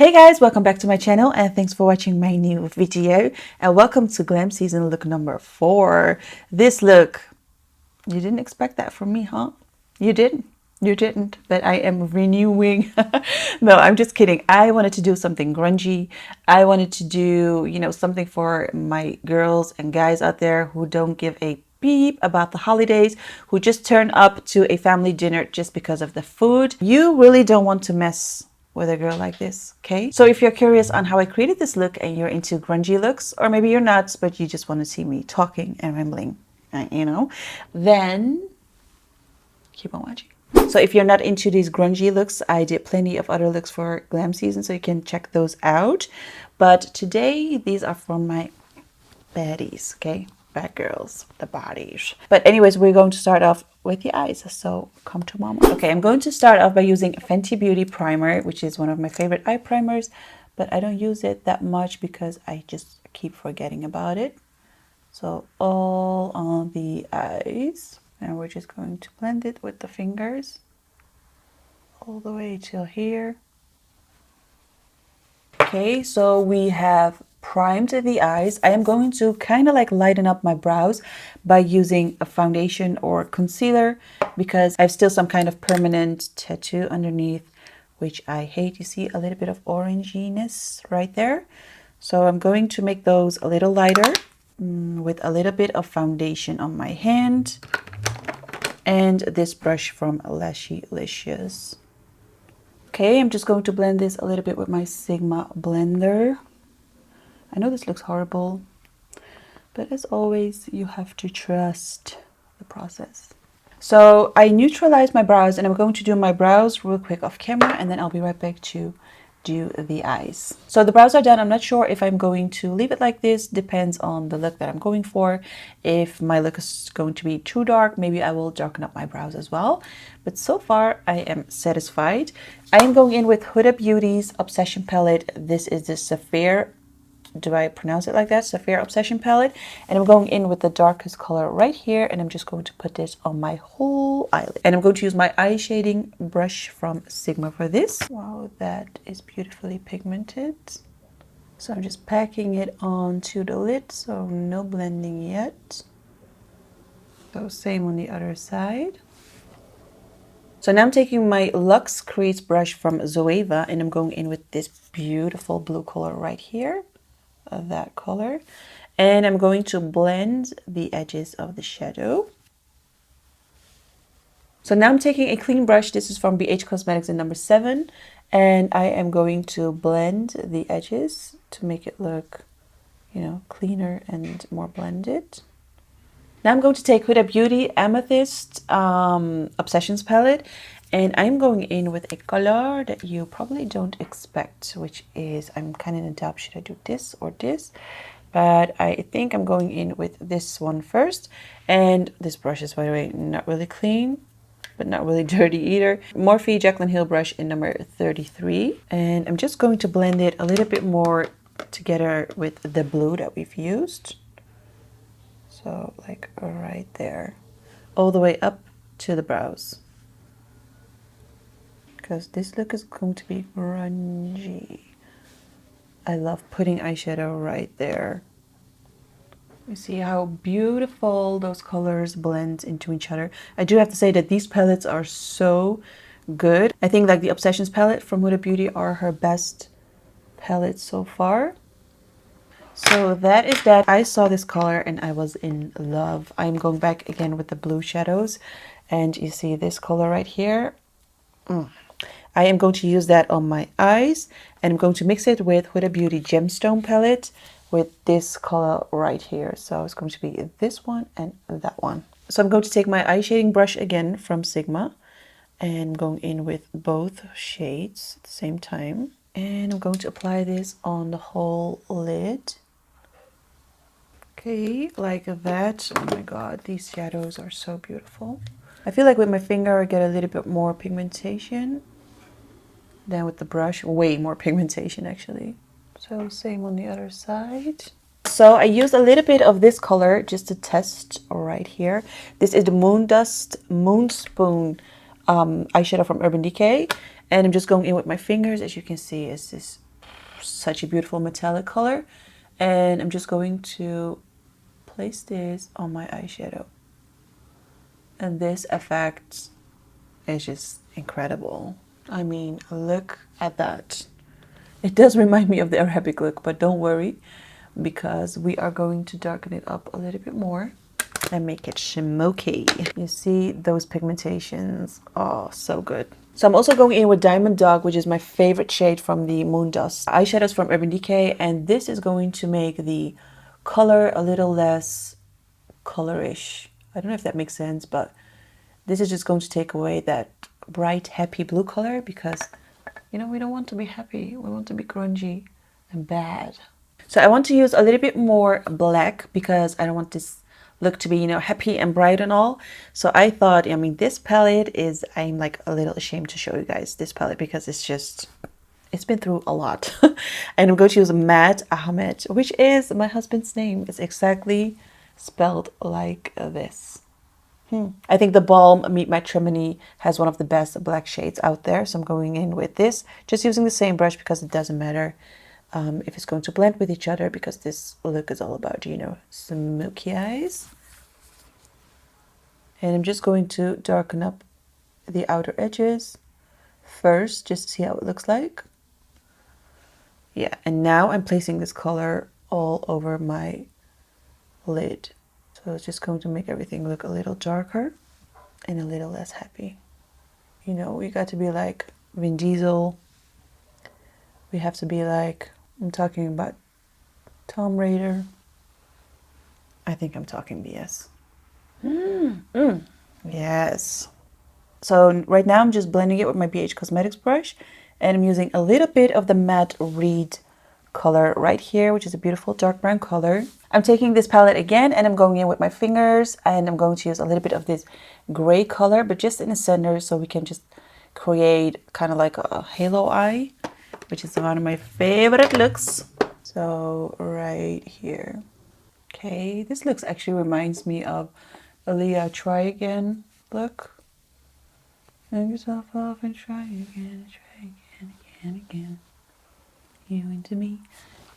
Hey guys, welcome back to my channel and thanks for watching my new video and welcome to Glam Season look number 4. This look, you didn't expect that from me, huh? You didn't, but I am renewing. No, I'm just kidding. I wanted to do something grungy. I wanted to do, something for my girls and guys out there who don't give a beep about the holidays, who just turn up to a family dinner just because of the food. You really don't want to mess with a girl like this, okay? So if you're curious on how I created this look and you're into grungy looks, or maybe you're not, but you just want to see me talking and rambling, then keep on watching. So if you're not into these grungy looks, I did plenty of other looks for Glam Season, so you can check those out. But today, these are for my baddies, okay? Bad girls, the bodies. But anyways, we're going to start off with the eyes, so come to mama. Okay, I'm going to start off by using Fenty Beauty primer, which is one of my favorite eye primers, but I don't use it that much because I just keep forgetting about it. So all on the eyes, and we're just going to blend it with the fingers all the way till here. Okay, so we have primed the eyes. I am going to kind of like lighten up my brows by using a foundation or concealer because I have still some kind of permanent tattoo underneath, which I hate. You see a little bit of oranginess right there. So I'm going to make those a little lighter with a little bit of foundation on my hand and this brush from Lashylicious. Okay, I'm just going to blend this a little bit with my Sigma blender. I know this looks horrible, but as always, you have to trust the process. So I neutralized my brows and I'm going to do my brows real quick off camera and then I'll be right back to do the eyes. So the brows are done. I'm not sure if I'm going to leave it like this. Depends on the look that I'm going for. If my look is going to be too dark, maybe I will darken up my brows as well. But so far I am satisfied. I am going in with Huda Beauty's Obsession palette. This is the Sapphire. Do I pronounce it like that? Sapphire Obsession palette. And I'm going in with the darkest color right here. And I'm just going to put this on my whole eyelid. And I'm going to use my eye shading brush from Sigma for this. Wow, that is beautifully pigmented. So I'm just packing it onto the lid. So no blending yet. So same on the other side. So now I'm taking my Luxe Crease brush from Zoeva. And I'm going in with this beautiful blue color right here. That color, and I'm going to blend the edges of the shadow. So now I'm taking a clean brush. This is from BH Cosmetics in number 7, and I am going to blend the edges to make it look, cleaner and more blended. Now I'm going to take Huda Beauty Amethyst Obsessions palette, and I'm going in with a color that you probably don't expect, which is, I'm kind of in doubt, should I do this or this? But I think I'm going in with this one first. And this brush is, by the way, not really clean, but not really dirty either. Morphe Jaclyn Hill brush in number 33. And I'm just going to blend it a little bit more together with the blue that we've used. So like right there, all the way up to the brows. Because this look is going to be grungy. I love putting eyeshadow right there. You see how beautiful those colors blend into each other. I do have to say that these palettes are so good. I think like the Obsessions palette from Huda Beauty are her best palettes so far. So that is that. I saw this color and I was in love. I'm going back again with the blue shadows. And you see this color right here. I am going to use that on my eyes. And I'm going to mix it with Huda Beauty Gemstone palette with this color right here. So it's going to be this one and that one. So I'm going to take my eye shading brush again from Sigma. And I'm going in with both shades at the same time. And I'm going to apply this on the whole lid. Okay, like that. Oh my god, these shadows are so beautiful. I feel like with my finger I get a little bit more pigmentation than with the brush. Way more pigmentation actually. So same on the other side. So I used a little bit of this color just to test right here. This is the Moonspoon eyeshadow from Urban Decay. And I'm just going in with my fingers. As you can see, it's this such a beautiful metallic color. And I'm just going to place this on my eyeshadow. And this effect is just incredible. I mean, look at that. It does remind me of the Arabic look, but don't worry, because we are going to darken it up a little bit more and make it smoky. You see those pigmentations? Oh, so good. So I'm also going in with Diamond Dog, which is my favorite shade from the Moon Dust eyeshadows from Urban Decay, and this is going to make the color a little less colorish. I don't know if that makes sense, but this is just going to take away that bright, happy blue color, because, you know, we don't want to be happy. We want to be grungy and bad. So I want to use a little bit more black because I don't want this look to be, you know, happy and bright and all. So I thought, I mean, this palette is, I'm like a little ashamed to show you guys this palette because it's just, it's been through a lot. And I'm going to use Matte Ahmed, which is my husband's name. It's exactly spelled like this. I think the Balm Meet My Trimony has one of the best black shades out there. So I'm going in with this, just using the same brush because it doesn't matter if it's going to blend with each other, because this look is all about, you know, smoky eyes. And I'm just going to darken up the outer edges first, just to see how it looks like. Yeah, and now I'm placing this color all over my lid. So it's just going to make everything look a little darker and a little less happy. You know, we got to be like Vin Diesel. We have to be like, I'm talking about Tom Raider. I think I'm talking BS. Yes. So right now I'm just blending it with my BH Cosmetics brush, and I'm using a little bit of the Matte Reed color right here, which is a beautiful dark brown color. I'm taking this palette again and I'm going in with my fingers, and I'm going to use a little bit of this gray color, but just in the center, so we can just create kind of like a halo eye, which is one of my favorite looks. So right here. Okay, this looks actually reminds me of allll Try Again look. Knock yourself off and try again, again. You into me,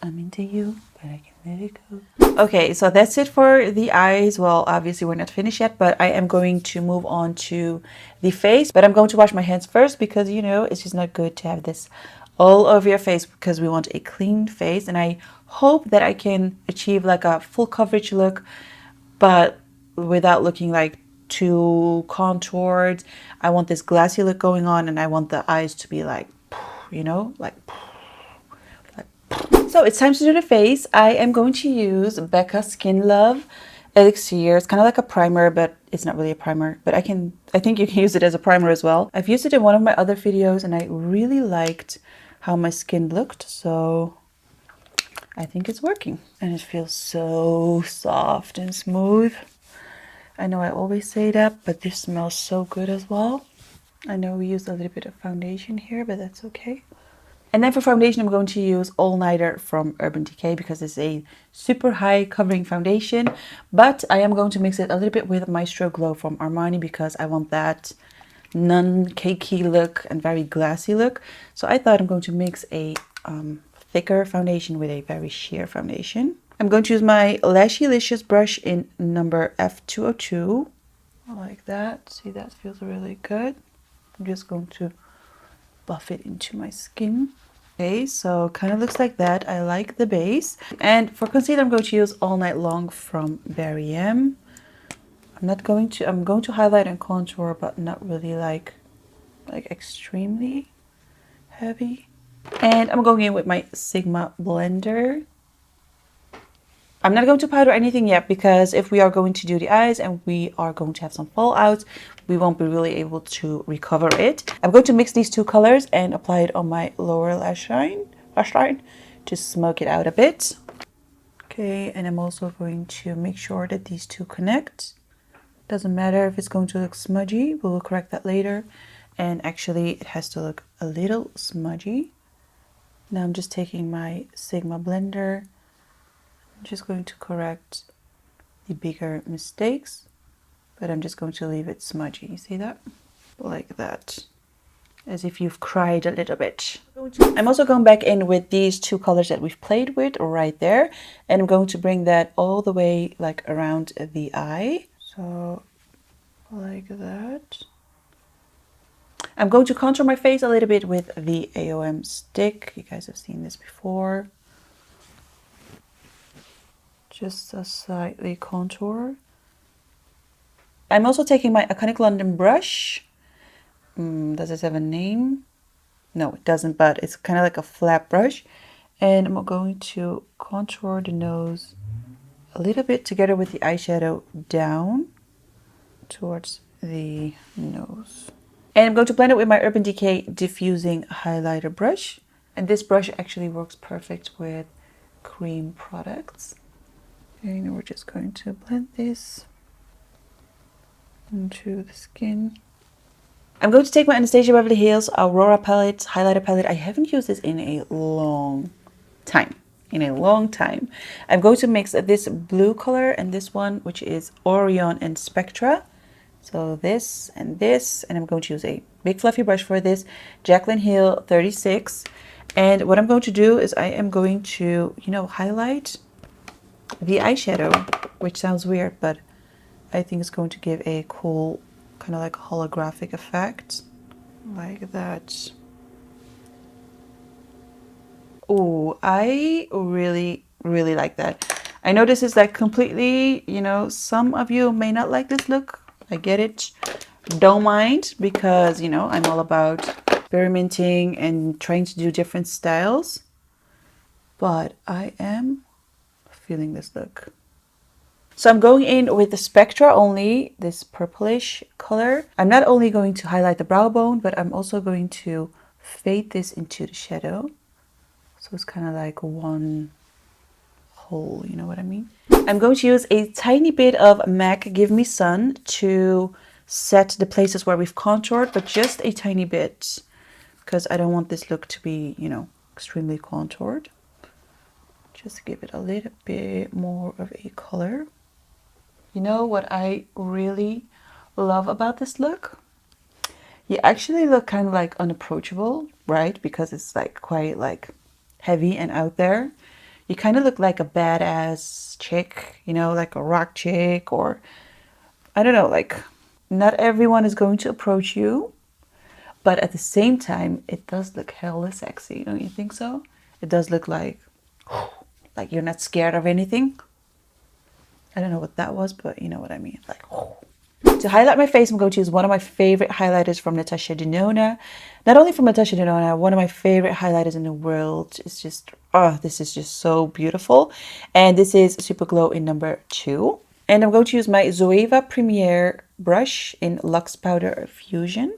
I'm into you, but I can let it go. Okay, so that's it for the eyes. Well, obviously we're not finished yet, but I am going to move on to the face. But I'm going to wash my hands first because, you know, it's just not good to have this all over your face, because we want a clean face. And I hope that I can achieve like a full coverage look, but without looking like too contoured. I want this glassy look going on, and I want the eyes to be like, you know, like. So it's time to do the face. I am going to use Becca Skin Love Elixir. It's kind of like a primer, but it's not really a primer, but I think you can use it as a primer as well. I've used it in one of my other videos and I really liked how my skin looked, so I think it's working. And it feels so soft and smooth. I know I always say that, but this smells so good as well. I know we used a little bit of foundation here, but that's okay. And then for foundation, I'm going to use All Nighter from Urban Decay because it's a super high covering foundation. But I am going to mix it a little bit with Maestro Glow from Armani because I want that non-cakey look and very glassy look. So I thought I'm going to mix a thicker foundation with a very sheer foundation. I'm going to use my Lashylicious brush in number F202. Like that. See, that feels really good. I'm just going to buff it into my skin. Okay, so kind of looks like that. I like the base. And for concealer, I'm going to use All Night Long from Barry M. I'm going to highlight and contour, but not really like extremely heavy. And I'm going in with my Sigma blender. I'm not going to powder anything yet because if we are going to do the eyes and we are going to have some fallouts, we won't be really able to recover it. I'm going to mix these two colors and apply it on my lower lash line to smoke it out a bit. Okay, and I'm also going to make sure that these two connect. Doesn't matter if it's going to look smudgy, we will correct that later. And actually it has to look a little smudgy. Now I'm just taking my Sigma blender. I'm just going to correct the bigger mistakes, but I'm just going to leave it smudgy. You see that? Like that. as if you've cried a little bit. I'm also going back in with these two colors that we've played with right there, and I'm going to bring that all the way like around the eye. So like that. I'm going to contour my face a little bit with the AOM stick. You guys have seen this before. Just a slightly contour. I'm also taking my Iconic London brush. Does it have a name? No, it doesn't, but it's kind of like a flat brush. And I'm going to contour the nose a little bit together with the eyeshadow down towards the nose. And I'm going to blend it with my Urban Decay diffusing highlighter brush. And this brush actually works perfect with cream products. And we're just going to blend this into the skin. I'm going to take my Anastasia Beverly Hills Aurora palette, highlighter palette. I haven't used this in a long time. I'm going to mix this blue color and this one, which is Orion and Spectra. So this, and I'm going to use a big fluffy brush for this, Jaclyn Hill 36. And what I'm going to do is I am going to, highlight the eyeshadow, which sounds weird, but I think it's going to give a cool kind of like holographic effect like that. Oh, I really like that. I know this is like completely, some of you may not like this look. I get it. Don't mind, because, I'm all about experimenting and trying to do different styles. But I am feeling this look. So I'm going in with the Spectra only, this purplish color. I'm not only going to highlight the brow bone, but I'm also going to fade this into the shadow. So it's kind of like one whole, you know what I mean? I'm going to use a tiny bit of MAC Give Me Sun to set the places where we've contoured, but just a tiny bit, because I don't want this look to be, extremely contoured. Just give it a little bit more of a color. You know what I really love about this look? You actually look kind of like unapproachable, right? Because it's like quite like heavy and out there. You kind of look like a badass chick, like a rock chick, or I don't know, like not everyone is going to approach you, but at the same time, it does look hella sexy. Don't you think so? It does look like you're not scared of anything. I don't know what that was, but you know what I mean. Like, to highlight my face, I'm going to use one of my favorite highlighters from Natasha Denona. Not only from Natasha Denona, one of my favorite highlighters in the world. It's just, this is just so beautiful. And this is Super Glow in number 2. And I'm going to use my Zoeva Premiere brush in Luxe Powder Fusion.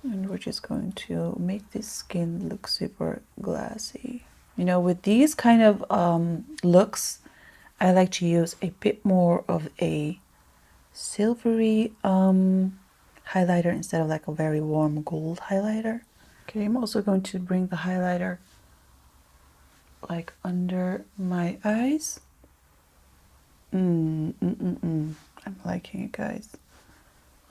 And we're just going to make this skin look super glassy. With these kind of looks, I like to use a bit more of a silvery highlighter instead of like a very warm gold highlighter. Okay, I'm also going to bring the highlighter like under my eyes. I'm liking it, guys.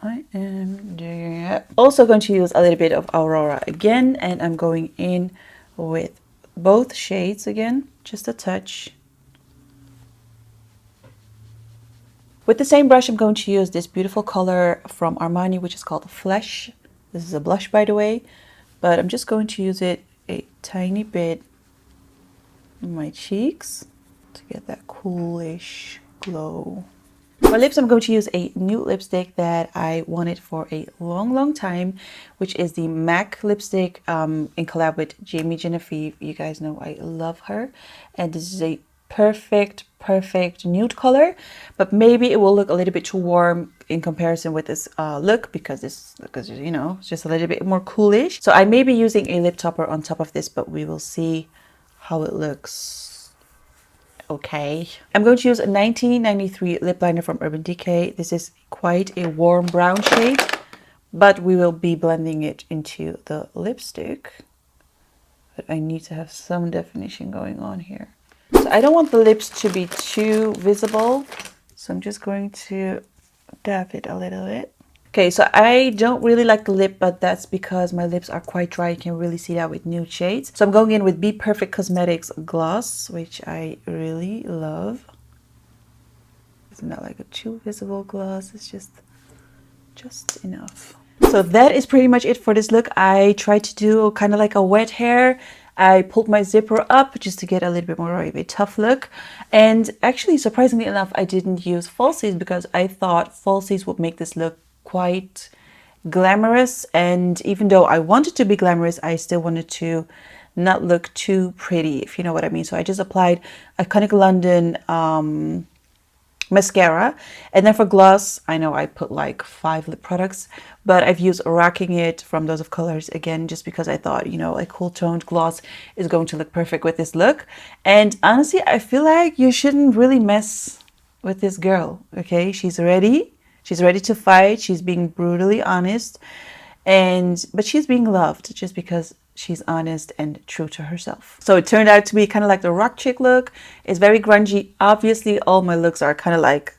I am doing it. Also going to use a little bit of Aurora again, and I'm going in with both shades again, just a touch. With the same brush, I'm going to use this beautiful color from Armani, which is called Flesh. This is a blush, by the way, but I'm just going to use it a tiny bit on my cheeks to get that coolish glow. For lips, I'm going to use a nude lipstick that I wanted for a long time, which is the MAC lipstick in collab with Jamie Genevieve. You guys know I love her, and this is a perfect nude color, but maybe it will look a little bit too warm in comparison with this look, because this look is, it's just a little bit more coolish. So I may be using a lip topper on top of this, but we will see how it looks. Okay, I'm going to use a 1993 lip liner from Urban Decay. This is quite a warm brown shade, but we will be blending it into the lipstick. But I need to have some definition going on here. So I don't want the lips to be too visible, so I'm just going to dab it a little bit. Okay, so I don't really like the lip, but that's because my lips are quite dry. You can really see that with nude shades. So I'm going in with Be Perfect Cosmetics gloss, which I really love. It's not like a too visible gloss. It's just enough. So that is pretty much it for this look. I tried to do kind of like a wet hair. I pulled my zipper up just to get a little bit more of a tough look. And actually, surprisingly enough, I didn't use falsies because I thought falsies would make this look quite glamorous. And even though I wanted to be glamorous, I still wanted to not look too pretty, if you know what I mean. So I just applied Iconic London mascara, and then for gloss, I know I put like 5 lip products, but I've used Rocking It from Dose of Colors again, just because I thought, you know, a cool toned gloss is going to look perfect with this look. And honestly, I feel like you shouldn't really mess with this girl. Okay, she's ready to fight. She's being brutally honest, but she's being loved just because she's honest and true to herself. So it turned out to be kind of like the rock chick look. It's very grungy. Obviously, all my looks are kind of like,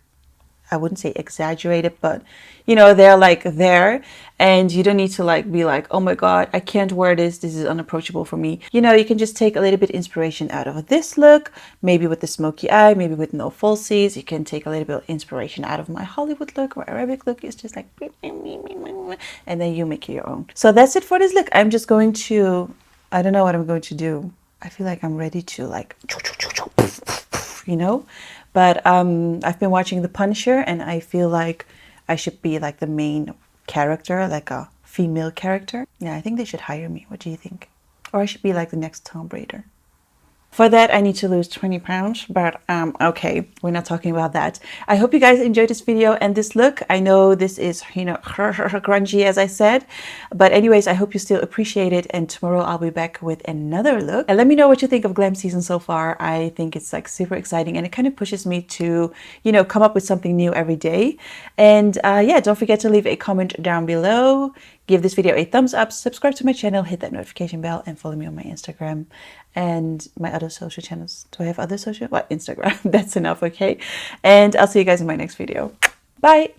I wouldn't say exaggerated, but you know, they're like there, and you don't need to like be like, oh my God, I can't wear this. This is unapproachable for me. You know, you can just take a little bit inspiration out of this look, maybe with the smoky eye, maybe with no falsies. You can take a little bit of inspiration out of my Hollywood look or Arabic look. It's just like, and then you make it your own. So that's it for this look. I'm just going to, I don't know what I'm going to do. I feel like I'm ready to like, you know, but I've been watching The Punisher, and I feel like I should be like the main character, like a female character. Yeah, I think they should hire me. What do you think? Or I should be like the next Tomb Raider. For that, I need to lose 20 pounds, but okay, we're not talking about that. I hope you guys enjoyed this video and this look. I know this is, you know, grungy as I said, but anyways, I hope you still appreciate it, and tomorrow I'll be back with another look. And let me know what you think of glam season so far. I think it's like super exciting, and it kind of pushes me to, you know, come up with something new every day. And yeah, don't forget to leave a comment down below. Give this video a thumbs up, subscribe to my channel, hit that notification bell, and follow me on my Instagram and my other social channels. Do I have other social? What? Instagram. That's enough, okay? And I'll see you guys in my next video. Bye!